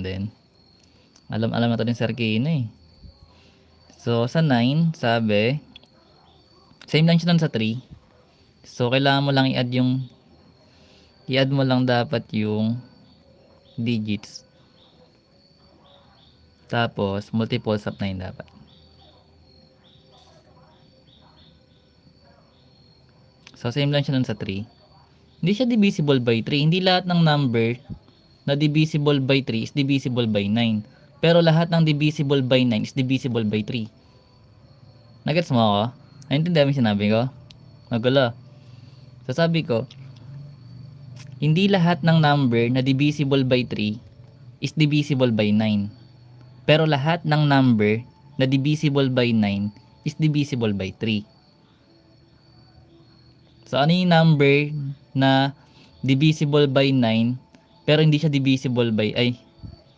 din. Alam na to ni Sir Kino eh. So sa 9, sabi, same lang siya nun sa 3. So kailangan mo lang i-add mo lang dapat yung digits. Tapos multiples of 9 dapat. So same lang siya nun sa 3. Hindi siya divisible by 3. Hindi lahat ng number na divisible by 3 is divisible by 9. Pero lahat ng divisible by 9 is divisible by 3. Nagets mo ako? Naintindihan mo yung sinabi ko? Magulo. So sabi ko, hindi lahat ng number na divisible by 3 is divisible by 9. Pero lahat ng number na divisible by 9 is divisible by 3. So ano yung number na divisible by 9 pero hindi siya divisible by